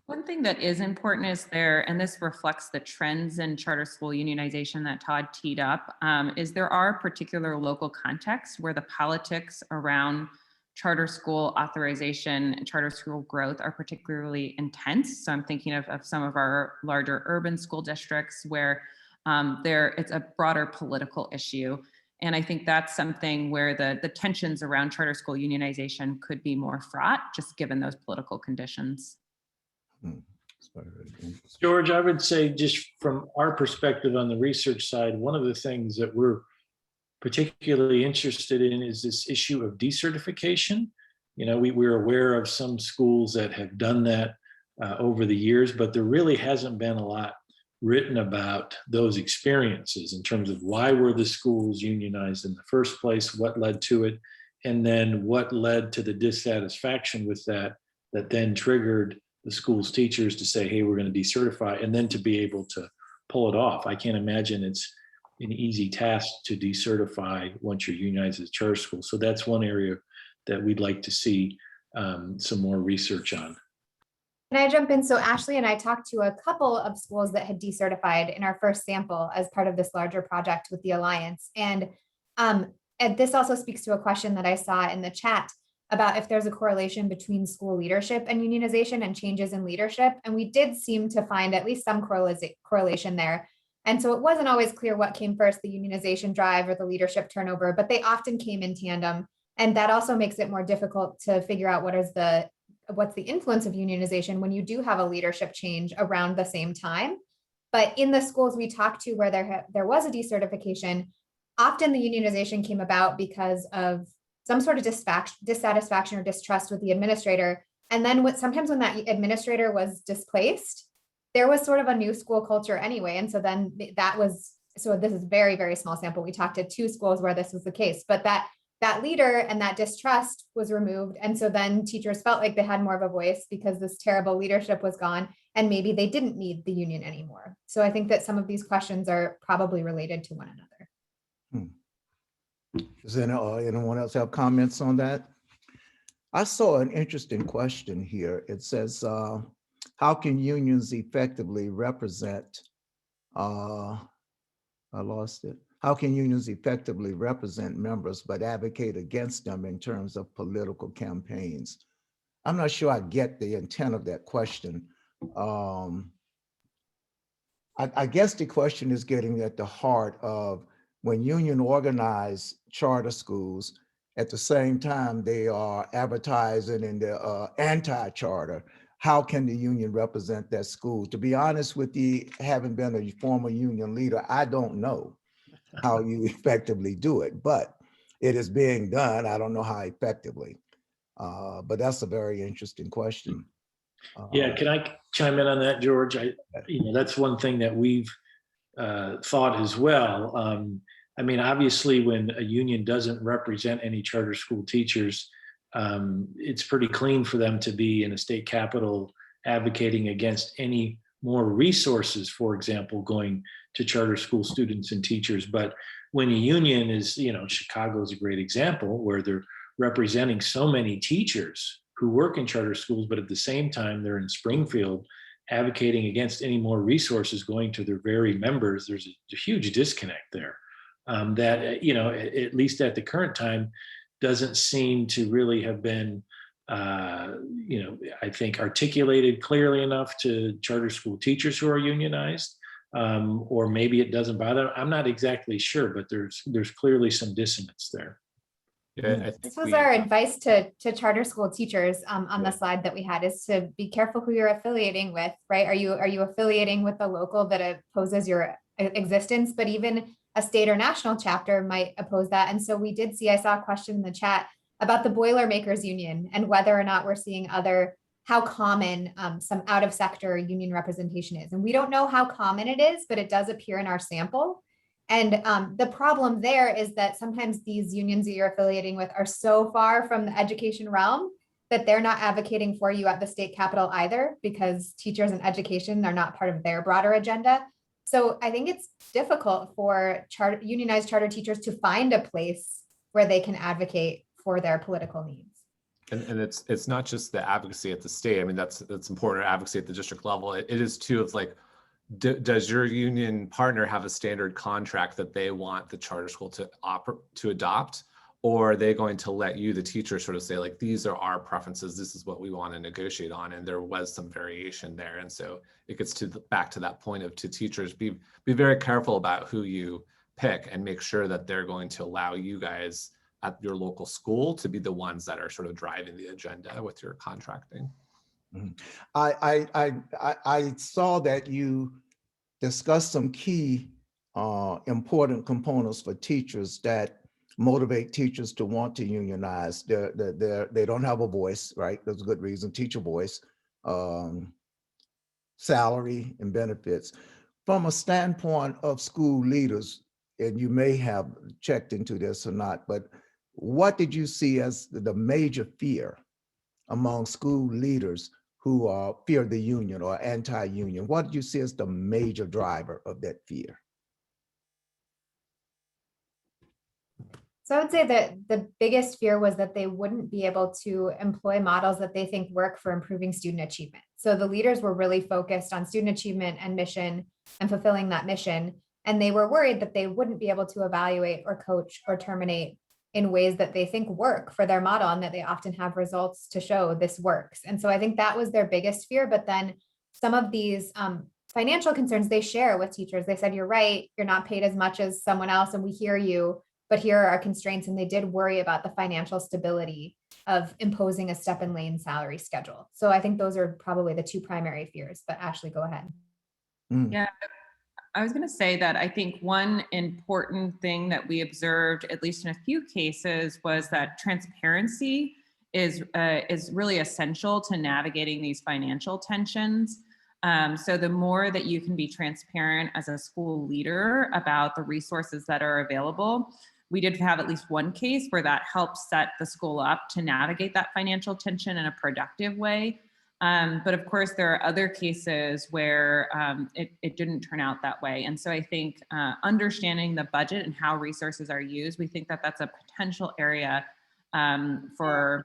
One thing that is important is there, and this reflects the trends in charter school unionization that Todd teed up, is there are particular local contexts where the politics around charter school authorization and charter school growth are particularly intense. So I'm thinking of some of our larger urban school districts where it's a broader political issue. And I think that's something where the tensions around charter school unionization could be more fraught, just given those political conditions. George, I would say just from our perspective on the research side, one of the things that we're particularly interested in is this issue of decertification. You know, we're aware of some schools that have done that over the years, but there really hasn't been a lot written about those experiences in terms of why were the schools unionized in the first place, what led to it, and then what led to the dissatisfaction with that then triggered the school's teachers to say, hey, we're going to decertify, and then to be able to pull it off. I can't imagine it's an easy task to decertify once you're unionized as a charter school. So that's one area that we'd like to see some more research on. Can I jump in? So Ashley and I talked to a couple of schools that had decertified in our first sample as part of this larger project with the Alliance. And this also speaks to a question that I saw in the chat about if there's a correlation between school leadership and unionization and changes in leadership. And we did seem to find at least some correlation there. And so it wasn't always clear what came first, the unionization drive or the leadership turnover, but they often came in tandem. And that also makes it more difficult to figure out what's the influence of unionization when you do have a leadership change around the same time. But in the schools we talked to where there was a decertification, often the unionization came about because of some sort of dissatisfaction or distrust with the administrator. And then sometimes when that administrator was displaced, there was sort of a new school culture anyway. And so then so this is very, very small sample. We talked to 2 schools where this was the case, but that leader and that distrust was removed. And so then teachers felt like they had more of a voice because this terrible leadership was gone and maybe they didn't need the union anymore. So I think that some of these questions are probably related to one another. Does anyone else have comments on that? I saw an interesting question here. It says, how can unions effectively represent, I lost it. How can unions effectively represent members but advocate against them in terms of political campaigns? I'm not sure I get the intent of that question. I guess the question is getting at the heart of when union organize charter schools, at the same time they are advertising in the anti-charter. How can the union represent that school? To be honest with you, having been a former union leader, I don't know how you effectively do it, but it is being done. I don't know how effectively, but that's a very interesting question. Yeah, can I chime in on that, George? That's one thing that we've thought as well. I mean, obviously, when a union doesn't represent any charter school teachers, it's pretty clean for them to be in a state capitol advocating against any more resources, for example, going to charter school students and teachers. But when a union is, Chicago is a great example where they're representing so many teachers who work in charter schools, but at the same time, they're in Springfield advocating against any more resources going to their very members. There's a huge disconnect there that, at least at the current time, doesn't seem to really have been, I think, articulated clearly enough to charter school teachers who are unionized. or maybe it doesn't bother them. I'm not exactly sure, but there's clearly some dissonance there. Yeah, I think This was our advice to charter school teachers on the slide that we had, is to be careful who you're affiliating with, right? Are you affiliating with the local that opposes your existence? But even a state or national chapter might oppose that. And so we did see, I saw a question in the chat about the Boilermakers Union and whether or not we're seeing how common some out of sector union representation is. And we don't know how common it is, but it does appear in our sample. And the problem there is that sometimes these unions that you're affiliating with are so far from the education realm that they're not advocating for you at the state capitol either, because teachers and education are not part of their broader agenda. So I think it's difficult for unionized charter teachers to find a place where they can advocate for their political needs. And it's not just the advocacy at the state. I mean, that's important, advocacy at the district level. It is too, of like, does your union partner have a standard contract that they want the charter school to adopt, or are they going to let you, the teacher, sort of say like, these are our preferences, this is what we want to negotiate on? And there was some variation there, and so it gets back to that point of, to teachers, be very careful about who you pick and make sure that they're going to allow you guys at your local school to be the ones that are sort of driving the agenda with your contracting. Mm-hmm. I saw that you discussed some key important components for teachers that motivate teachers to want to unionize. They don't have a voice, right? There's a good reason, teacher voice, salary and benefits. From a standpoint of school leaders, and you may have checked into this or not, but what did you see as the major fear among school leaders who fear the union or anti-union? What did you see as the major driver of that fear? So I would say that the biggest fear was that they wouldn't be able to employ models that they think work for improving student achievement. So the leaders were really focused on student achievement and mission and fulfilling that mission. And they were worried that they wouldn't be able to evaluate or coach or terminate in ways that they think work for their model, and that they often have results to show this works. And so I think that was their biggest fear. But then some of these financial concerns they share with teachers. They said, you're right, you're not paid as much as someone else, and we hear you, but here are our constraints. And they did worry about the financial stability of imposing a step and lane salary schedule. So I think those are probably the two primary fears. But Ashley, go ahead. Yeah, I was going to say that I think one important thing that we observed, at least in a few cases, was that transparency is really essential to navigating these financial tensions. So the more that you can be transparent as a school leader about the resources that are available. We did have at least one case where that helped set the school up to navigate that financial tension in a productive way. But of course, there are other cases where it didn't turn out that way. And so I think understanding the budget and how resources are used, we think that that's a potential area for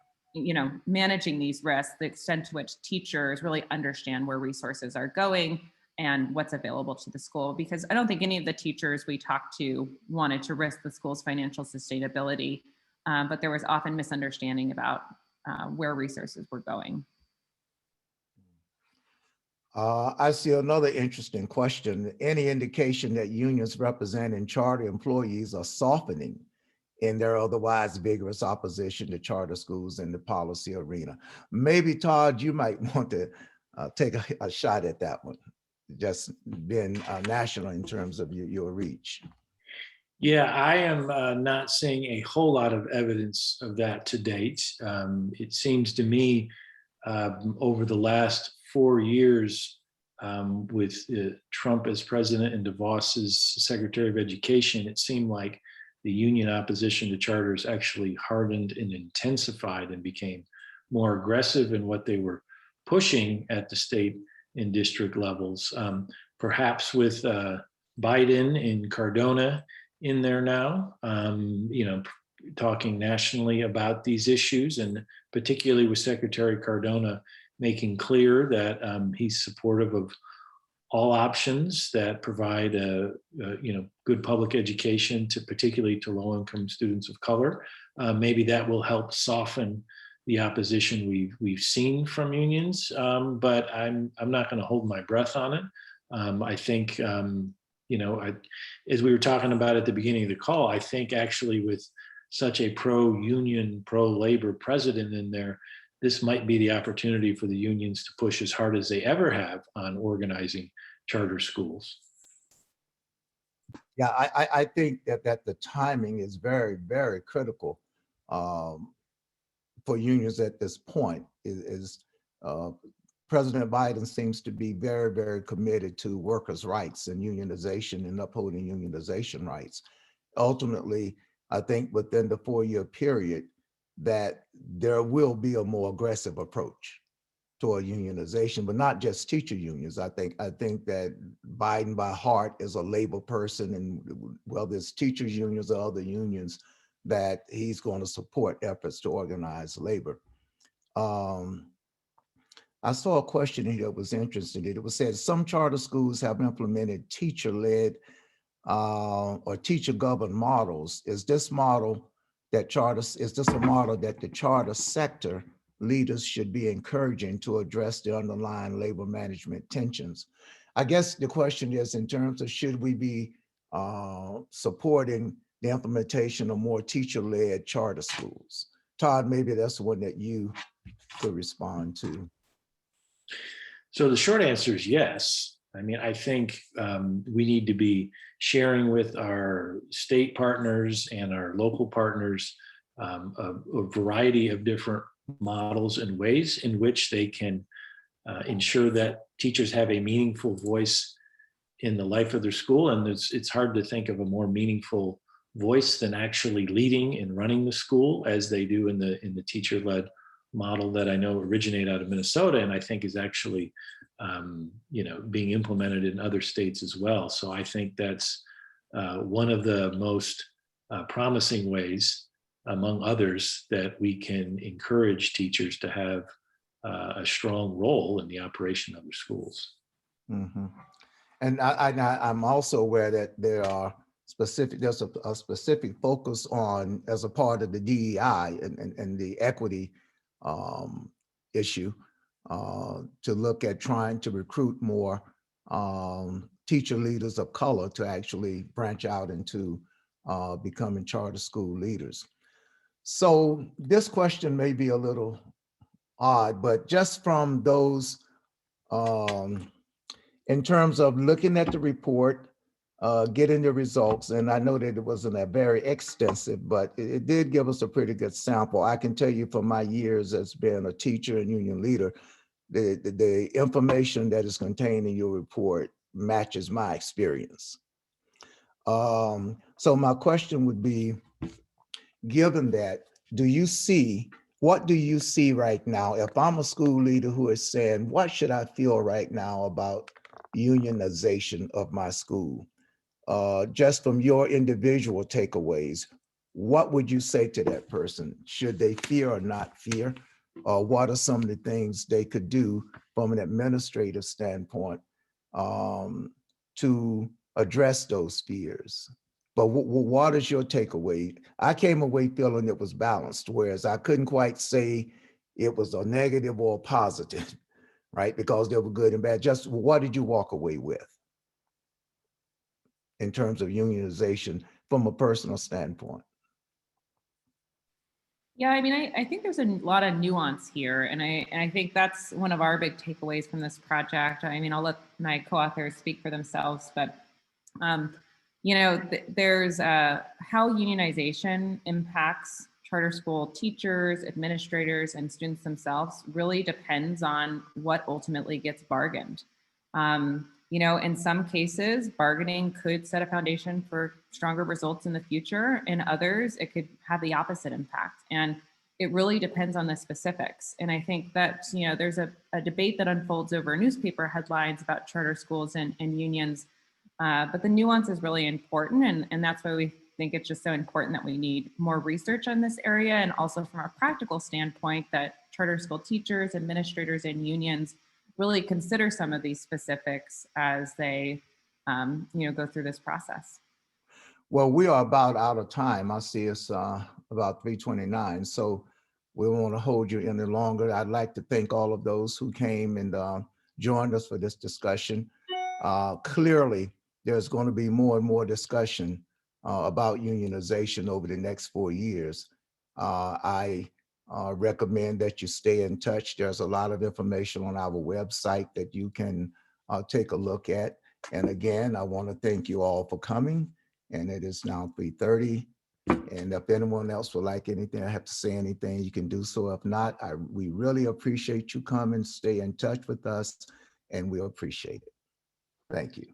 managing these risks, the extent to which teachers really understand where resources are going and what's available to the school. Because I don't think any of the teachers we talked to wanted to risk the school's financial sustainability, but there was often misunderstanding about where resources were going. I see another interesting question. Any indication that unions representing charter employees are softening in their otherwise vigorous opposition to charter schools in the policy arena? Maybe, Todd, you might want to take a shot at that one, just being national in terms of your reach. Yeah, I am not seeing a whole lot of evidence of that to date. It seems to me over the last 4 years with Trump as president and DeVos as Secretary of Education, it seemed like the union opposition to charters actually hardened and intensified and became more aggressive in what they were pushing at the state and district levels. Perhaps with Biden and Cardona in there now, talking nationally about these issues, and particularly with Secretary Cardona making clear that he's supportive of all options that provide a good public education to particularly to low-income students of color. Maybe that will help soften the opposition we've seen from unions, but I'm not going to hold my breath on it. I think, as we were talking about at the beginning of the call, I think actually with such a pro-union, pro-labor president in there, this might be the opportunity for the unions to push as hard as they ever have on organizing charter schools. Yeah, I think that the timing is very, very critical for unions at this point. President Biden seems to be very, very committed to workers' rights and unionization and upholding unionization rights. Ultimately, I think within the 4-year period that there will be a more aggressive approach toward unionization, but not just teacher unions. I think that Biden by heart is a labor person, and whether it's teachers unions or other unions, that he's going to support efforts to organize labor. I saw a question here that was interesting. It was said some charter schools have implemented teacher-led or teacher-governed models. Is this a model that the charter sector leaders should be encouraging to address the underlying labor management tensions? I guess the question is in terms of should we be supporting the implementation of more teacher-led charter schools? Todd, maybe that's the one that you could respond to. So the short answer is yes. I mean, I think we need to be sharing with our state partners and our local partners a variety of different models and ways in which they can ensure that teachers have a meaningful voice in the life of their school. And it's hard to think of a more meaningful voice than actually leading and running the school, as they do in the teacher-led model that I know originate out of Minnesota, and I think is actually being implemented in other states as well. So I think that's one of the most promising ways, among others, that we can encourage teachers to have a strong role in the operation of their schools. Mm-hmm. And I'm also aware that there's a specific focus on, as a part of the DEI and the equity issue, to look at trying to recruit more teacher leaders of color to actually branch out into becoming charter school leaders. So this question may be a little odd, but just from those, in terms of looking at the report, getting the results, and I know that it wasn't that very extensive, but it did give us a pretty good sample. I can tell you from my years as being a teacher and union leader, the information that is contained in your report matches my experience. So my question would be, given that, what do you see right now? If I'm a school leader who is saying, what should I feel right now about unionization of my school? Just from your individual takeaways, what would you say to that person? Should they fear or not fear? What are some of the things they could do from an administrative standpoint to address those fears? But what is your takeaway? I came away feeling it was balanced, whereas I couldn't quite say it was a negative or a positive, right? Because they were good and bad. Just what did you walk away with in terms of unionization from a personal standpoint? Yeah, I mean, I think there's a lot of nuance here, and I think that's one of our big takeaways from this project. I mean, I'll let my co-authors speak for themselves, but there's how unionization impacts charter school teachers, administrators, and students themselves really depends on what ultimately gets bargained. In some cases, bargaining could set a foundation for stronger results in the future. In others, it could have the opposite impact. And it really depends on the specifics. And I think that, there's a debate that unfolds over newspaper headlines about charter schools and unions. But the nuance is really important. And that's why we think it's just so important that we need more research on this area. And also from a practical standpoint, that charter school teachers, administrators, and unions really consider some of these specifics as they go through this process. Well, we are about out of time. I see it's about 3:29, so we won't want to hold you any longer. I'd like to thank all of those who came and joined us for this discussion. Clearly, there's going to be more and more discussion about unionization over the next 4 years. I recommend that you stay in touch. There's a lot of information on our website that you can take a look at. And again, I want to thank you all for coming. And it is now 3:30. And if anyone else would like anything, I have to say anything, you can do so. If not, we really appreciate you coming. Stay in touch with us, and we'll appreciate it. Thank you.